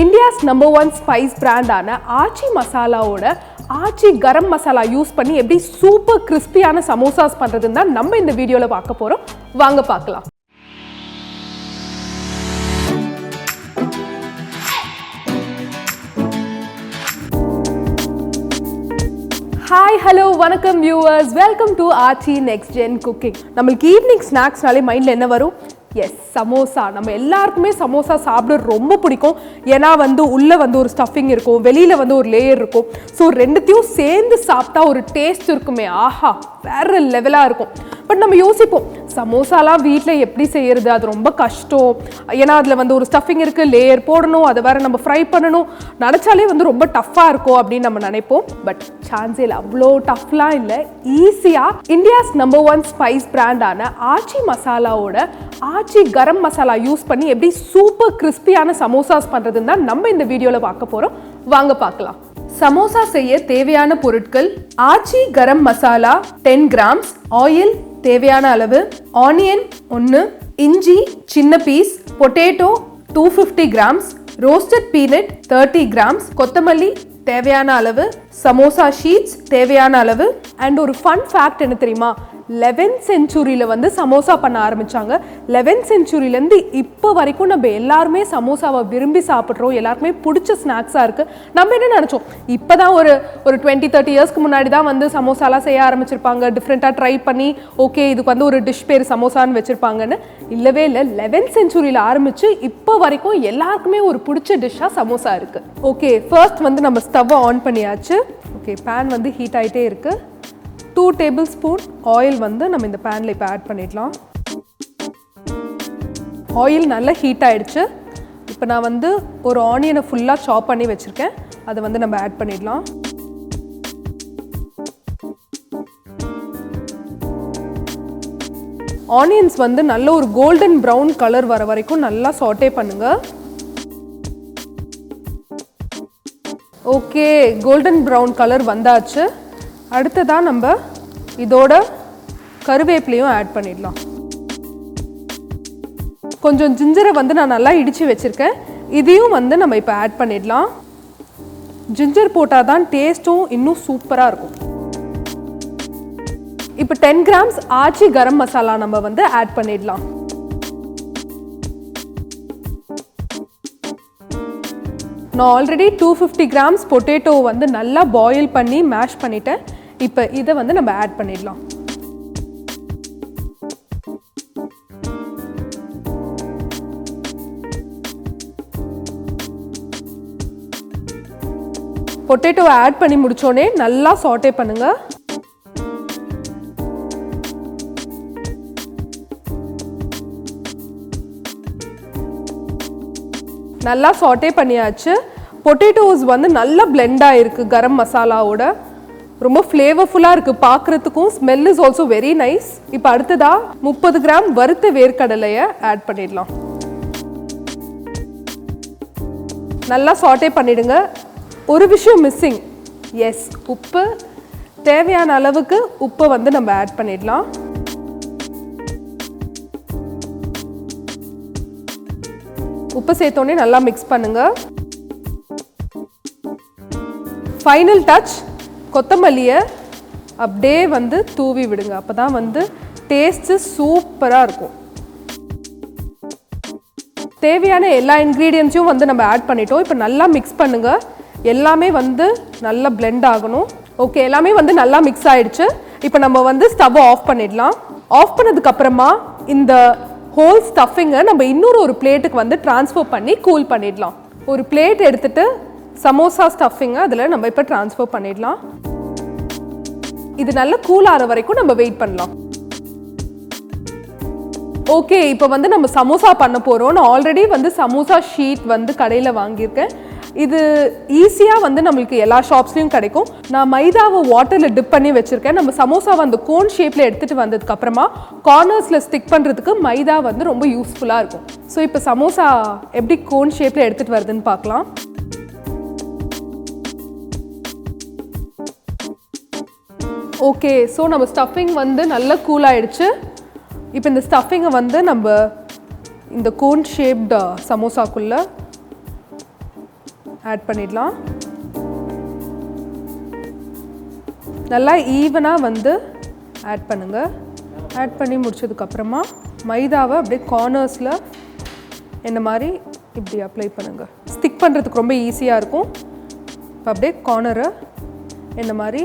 India's #1 spice brand ஆன ஆச்சி மசாலாவோட ஆச்சி garam masala use பண்ணி எப்படி சூப்பர் கிறிஸ்பியான சமோசாஸ் பண்றதுன்னு தான் நம்ம இந்த வீடியோல பார்க்க போறோம். வாங்க பார்க்கலாம். Hi, hello, வணக்கம் viewers. Welcome to Aachi Next Gen Cooking. நமக்கு ஈவினிங் ஸ்நாக்ஸ்னாலே மைண்ட்ல என்ன வரும்? எஸ், சமோசா. நம்ம எல்லாருக்குமே சமோசா சாப்பிட ரொம்ப பிடிக்கும். ஏன்னா உள்ள ஒரு ஸ்டஃபிங் இருக்கும், வெளியில ஒரு லேயர் இருக்கும். ஸோ ரெண்டுத்தையும் சேர்ந்து சாப்பிட்டா ஒரு டேஸ்ட் இருக்குமே, ஆஹா, வேற லெவலாக இருக்கும். பட் நம்ம யோசிப்போம், சமோசாலாம் வீட்டில் எப்படி செய்யறது, அது ரொம்ப கஷ்டம். ஏன்னா அதில் ஒரு ஸ்டஃபிங் இருக்கு, லேயர் போடணும், அதை வேற நம்ம ஃப்ரை பண்ணணும், நினச்சாலே ரொம்ப டஃப்பாக இருக்கும் அப்படின்னு நம்ம நினைப்போம். பட் சான்ஸே இல்லை, அவ்வளோ டஃப்லாம் இல்லை. ஈஸியாக இந்தியாஸ் #1 ஸ்பைஸ் பிராண்டான ஆச்சி மசாலாவோட ஆச்சி கரம் மசாலா யூஸ் பண்ணி எப்படி சூப்பர் கிறிஸ்பியான சமோசாஸ் பண்றதுன்னு தான் நம்ம இந்த வீடியோல பார்க்க போறோம். வாங்க பார்க்கலாம். சமோசா செய்ய தேவையான பொருட்கள்: ஆச்சி கரம் மசாலா 10 கிராம்ஸ், ஆயில் தேவையான அளவு, ஆனியன் 1, இஞ்சி சின்ன piece, potato 250 grams, roasted peanut 30 grams, கொத்தமல்லி தேவையான அளவு, சமோசா ஷீட்ஸ் தேவையான அளவு. அண்ட் ஒரு ஃபன் ஃபேக்ட் என்ன தெரியுமா, 11th செஞ்சுரியில் சமோசா பண்ண ஆரம்பித்தாங்க. 11th செஞ்சுரியிலேருந்து இப்போ வரைக்கும் நம்ம எல்லாருமே சமோசாவை விரும்பி சாப்பிட்றோம். எல்லாருக்குமே பிடிச்ச ஸ்நாக்ஸாக இருக்குது. நம்ம என்ன நினச்சோம், இப்போ தான் ஒரு 20-30 இயர்ஸ்க்கு முன்னாடி தான் சமோசாலாம் செய்ய ஆரம்பிச்சிருப்பாங்க, டிஃப்ரெண்ட்டாக ட்ரை பண்ணி ஓகே இதுக்கு ஒரு டிஷ் பேர் சமோசான்னு வச்சுருப்பாங்கன்னு. இல்லவே இல்லை, 11th செஞ்சுரியில் ஆரம்பித்து இப்போ வரைக்கும் எல்லாருக்குமே ஒரு பிடிச்ச டிஷ்ஷாக சமோசா இருக்குது. ஓகே, ஃபர்ஸ்ட் நம்ம ஸ்டவ்வை ஆன் பண்ணியாச்சு. ஓகே, பேன் ஹீட் ஆகிட்டே இருக்குது. 2 டேபிள் ஸ்பூன் ஆயில் நம்ம இந்த பேனில் இப்போ ஆட் பண்ணிடலாம். ஆயில் நல்லா ஹீட் ஆகிடுச்சு. இப்போ நான் ஒரு ஆனியனை ஃபுல்லாக சாப் பண்ணி வச்சுருக்கேன், அதை நம்ம ஆட் பண்ணிடலாம். ஆனியன்ஸ் நல்ல ஒரு கோல்டன் ப்ரௌன் கலர் வர வரைக்கும் நல்லா சாட்டே பண்ணுங்க. ஓகே, கோல்டன் ப்ரௌன் கலர் வந்தாச்சு. அடுத்ததான் நம்ம இதோட கருவேப்பிலையும் ஆட் பண்ணிடலாம். கொஞ்சம் ஜிஞ்சரை நான் நல்லா இடித்து வச்சுருக்கேன், இதையும் நம்ம இப்போ ஆட் பண்ணிடலாம். ஜிஞ்சர் போட்டால் தான் டேஸ்ட்டும் இன்னும் சூப்பராக இருக்கும். இப்போ 10 கிராம்ஸ் ஆச்சி கரம் மசாலா நம்ம ஆட் பண்ணிடலாம். நான் ஆல்ரெடி 250 கிராம்ஸ் பொட்டேட்டோ நல்லா பாயில் பண்ணி மேஷ் பண்ணிட்டேன். இப்போ இதை நம்ம ஆட் பண்ணிடலாம். பொட்டேட்டோவை ஆட் பண்ணி முடிச்சோடனே நல்லா சாட்டே பண்ணுங்க. நல்லா சாட்டே பண்ணியாச்சு. பொட்டேட்டோஸ் நல்லா பிளெண்ட் ஆகிருக்கு கரம் மசாலாவோட, ரொம்ப ஃப்ளேவர்ஃபுல்லாக இருக்குது பார்க்குறதுக்கும். Smell is also very nice. இப்போ அடுத்ததாக 30 கிராம் வறுத்த வேர்க்கடலையை ஆட் பண்ணிடலாம். நல்லா சாட்டே பண்ணிடுங்க. ஒரு விஷயம் மிஸ்ஸிங், எஸ், உப்பு. தேவையான அளவுக்கு உப்பை நம்ம ஆட் பண்ணிடலாம். உப்பு சேர்த்தோடனே நல்லா மிக்ஸ் பண்ணுங்க. ஃபைனல் டச், கொத்தமல்லியை அப்படியே தூவி விடுங்க. அப்போ தான் டேஸ்ட்டு சூப்பராக இருக்கும். தேவையான எல்லா இன்க்ரீடியன்ஸையும் நம்ம ஆட் பண்ணிட்டோம். இப்போ நல்லா மிக்ஸ் பண்ணுங்க. எல்லாமே நல்லா பிளெண்ட் ஆகணும். ஓகே, எல்லாமே நல்லா மிக்ஸ் ஆகிடுச்சு. இப்போ நம்ம ஸ்டவ்வை ஆஃப் பண்ணிடலாம். ஆஃப் பண்ணதுக்கப்புறமா இந்த ஹோல் ஸ்டஃபிங்கை நம்ம இன்னொரு பிளேட்டுக்கு ட்ரான்ஸ்ஃபர் பண்ணி கூல் பண்ணிடலாம். ஒரு பிளேட் எடுத்துட்டு சமோசா ஸ்டஃபிங்கை அதில் நம்ம இப்போ ட்ரான்ஸ்ஃபர் பண்ணிடலாம். இது நல்லா கூல் ஆகிற வரைக்கும் நம்ம வெயிட் பண்ணலாம். ஓகே, இப்போ நம்ம சமோசா பண்ண போகிறோம். நான் ஆல்ரெடி சமோசா ஷீட் கடையில் வாங்கியிருக்கேன். இது ஈஸியாக நம்மளுக்கு எல்லா ஷாப்ஸ்லையும் கிடைக்கும். நான் மைதாவை வாட்டரில் டிப் பண்ணி வச்சுருக்கேன். நம்ம சமோசாவை கோன் ஷேப்பில் எடுத்துகிட்டு வந்ததுக்கப்புறமா கார்னர்ஸில் ஸ்டிக் பண்ணுறதுக்கு மைதா ரொம்ப யூஸ்ஃபுல்லாக இருக்கும். ஸோ இப்போ சமோசா எப்படி கோன் ஷேப்பில் எடுத்துகிட்டு வருதுன்னு பார்க்கலாம். ஓகே, ஸோ நம்ம ஸ்டஃபிங் நல்லா கூல் ஆகிடுச்சு. இப்போ இந்த ஸ்டஃபிங்கை நம்ம இந்த கோன் ஷேப்டு சமோசாக்குள்ளே ஆட் பண்ணிடலாம். நல்லா ஈவனாக வந்து ஆட் பண்ணுங்கள். ஆட் பண்ணி முடிச்சதுக்கப்புறமா மைதாவை அப்படியே கார்னர்ஸில் இந்த மாதிரி இப்படி அப்ளை பண்ணுங்கள். ஸ்டிக் பண்ணுறதுக்கு ரொம்ப ஈஸியாக இருக்கும். இப்போ அப்படியே கார்னரை இந்த மாதிரி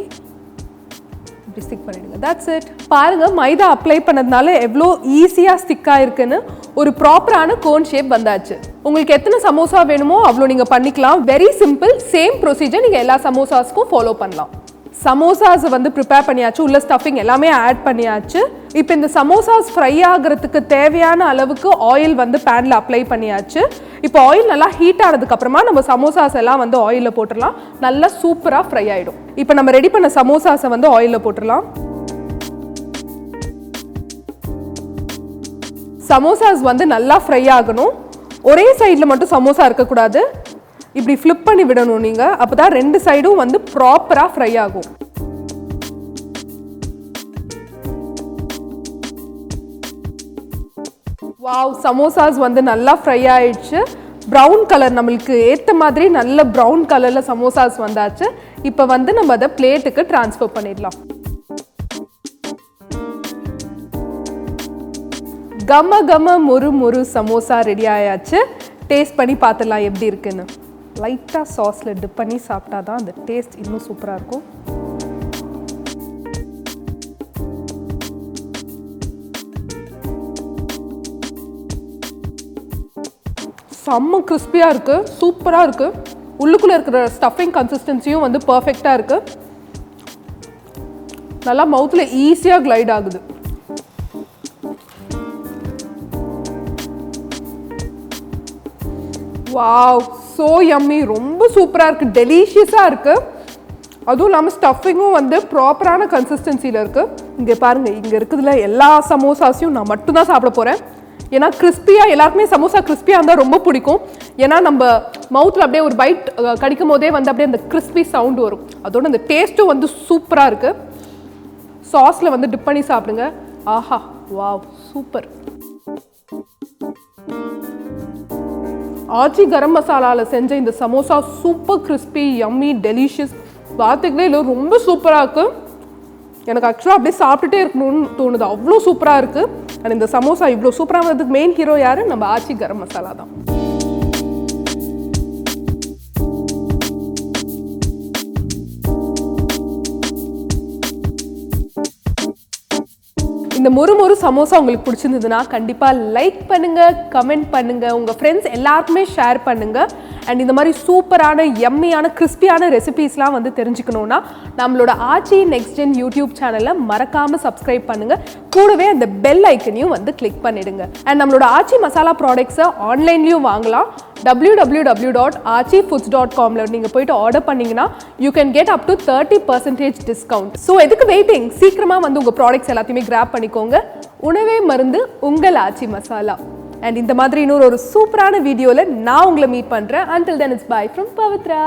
இப்படி ஸ்டிக் பண்ணிடுங்க. That's it. பாருங்கள், மைதா அப்ளை பண்ணதுனால எவ்வளோ ஈஸியாக ஸ்டிக் ஆகிருக்குன்னு. ஒரு ப்ராப்பரான கோன் ஷேப் வந்தாச்சு. உங்களுக்கு எத்தனை சமோசா வேணுமோ அவ்வளோ நீங்கள் பண்ணிக்கலாம். Very simple. சேம் ப்ரொசீஜர் நீங்கள் எல்லா சமோசாஸ்க்கும் ஃபாலோ பண்ணலாம். சமோசாஸை வந்து ப்ரிப்பேர் பண்ணியாச்சு. உள்ள ஸ்டஃபிங் எல்லாமே ஆட் பண்ணியாச்சு. இப்போ இந்த சமோசாஸ் ஃப்ரை ஆகிறதுக்கு தேவையான அளவுக்கு ஆயில் வந்து பேனில் அப்ளை பண்ணியாச்சு. இப்போ ஆயில் நல்லா ஹீட் ஆனதுக்கப்புறமா நம்ம சமோசாஸ் எல்லாம் வந்து ஆயிலில் போட்டுடலாம். நல்லா சூப்பராக ஃப்ரை ஆகிடும். இப்போ நம்ம ரெடி பண்ண சமோசாஸை வந்து ஆயிலில் போட்டுடலாம். சமோசாஸ் வந்து நல்லா ஃப்ரை ஆகணும். ஒரே சைடில் மட்டும் சமோசா இருக்கக்கூடாது. இப்படி ஃப்ளிப் பண்ணி விடணும் நீங்கள். அப்போ தான் ரெண்டு சைடும் வந்து ப்ராப்பராக ஃப்ரை ஆகும். வாவ், சமோசாஸ் வந்து நல்லா ஃப்ரை ஆயிடுச்சு. ப்ரௌன் கலர் நம்மளுக்கு ஏற்ற மாதிரி நல்ல ப்ரௌன் கலரில் சமோசாஸ் வந்தாச்சு. இப்போ வந்து நம்ம அதை பிளேட்டுக்கு ட்ரான்ஸ்ஃபர் பண்ணிடலாம். கம கம முறு முறு சமோசா ரெடி ஆயாச்சு. டேஸ்ட் பண்ணி பார்த்துடலாம் எப்படி இருக்குன்னு. லைட்டாக சாஸில் டிப் பண்ணி சாப்பிட்டா தான் அந்த டேஸ்ட் இன்னும் சூப்பராக இருக்கும். செம்ம கிறிஸ்பியாக இருக்குது, சூப்பராக இருக்குது. உள்ளுக்குள்ளே இருக்கிற ஸ்டஃபிங் கன்சிஸ்டன்சியும் வந்து பர்ஃபெக்டாக இருக்குது. நல்லா மவுத்தில் ஈஸியாக கிளைட் ஆகுது. Wow, so yummy. ரொம்ப சூப்பராக இருக்குது, டெலிஷியஸாக இருக்குது. அதுவும் இல்லாமல் ஸ்டஃபிங்கும் வந்து ப்ராப்பரான கன்சிஸ்டன்சியில் இருக்குது. இங்கே பாருங்கள், இங்கே இருக்குதுல எல்லா சமோசாஸையும் நான் மட்டும்தான் சாப்பிட போகிறேன். ஏன்னா கிறிஸ்பியாக, எல்லாருக்குமே சமோசா கிறிஸ்பியாக இருந்தால் ரொம்ப பிடிக்கும். ஏன்னா நம்ம மவுத்தில் அப்படியே ஒரு பைட் கடிக்கும் போதே வந்து அப்படியே அந்த கிறிஸ்பி சவுண்டு வரும். அதோட அந்த டேஸ்ட்டும் வந்து சூப்பராக இருக்குது. சாஸில் வந்து டிப் பண்ணி சாப்பிடுங்க. ஆஹா, வாவ், சூப்பர். ஆச்சி கரம் மசாலாவில் செஞ்ச இந்த samosa super crispy, yummy, delicious. வார்த்தைகளே இல்லை, ரொம்ப சூப்பராக இருக்குது. எனக்கு ஆக்சுவலாக அப்படியே சாப்பிட்டுட்டே இருக்கணும்னு தோணுது, அவ்வளோ சூப்பராக இருக்குது. அண்ட் இந்த சமோசா இவ்வளோ சூப்பராக வந்ததுக்கு மெயின் ஹீரோ யார்? நம்ம ஆச்சி கரம் மசாலா தான். இந்த மொறு சமோசா உங்களுக்கு பிடிச்சிருந்ததுன்னா கண்டிப்பாக லைக் பண்ணுங்கள், கமெண்ட் பண்ணுங்கள், உங்கள் ஃப்ரெண்ட்ஸ் எல்லாருக்குமே ஷேர் பண்ணுங்கள். அண்ட் இந்த மாதிரி சூப்பரான யம்மியான கிறிஸ்பியான ரெசிபீஸ்லாம் வந்து தெரிஞ்சுக்கணுன்னா நம்மளோட ஆச்சி நெக்ஸ்ட் ஜென் யூடியூப் சேனலை மறக்காமல் சப்ஸ்கிரைப் பண்ணுங்கள். கூடவே அந்த பெல் ஐக்கனையும் வந்து கிளிக் பண்ணிடுங்க. அண்ட் நம்மளோட ஆச்சி மசாலா ப்ராடக்ட்ஸை ஆன்லைன்லேயும் வாங்கலாம். www.archifoods.com நீங்கள் போயிட்டு ஆர்டர் பண்ணிங்கன்னா you can get up to 30% discount. So எதுக்கு வெயிட்டிங்? சீக்கிரமாக வந்து உங்கள் ப்ராடக்ட்ஸ் எல்லாத்தையுமே கிராப் பண்ணிக்கோங்க. உணவே மருந்து, உங்கள் ஆச்சி மசாலா. அண்ட் இந்த மாதிரி இன்னொரு சூப்பரான வீடியோவில் நான் உங்களை மீட் பண்ணுறேன். Until then, it's bye from Pavitra.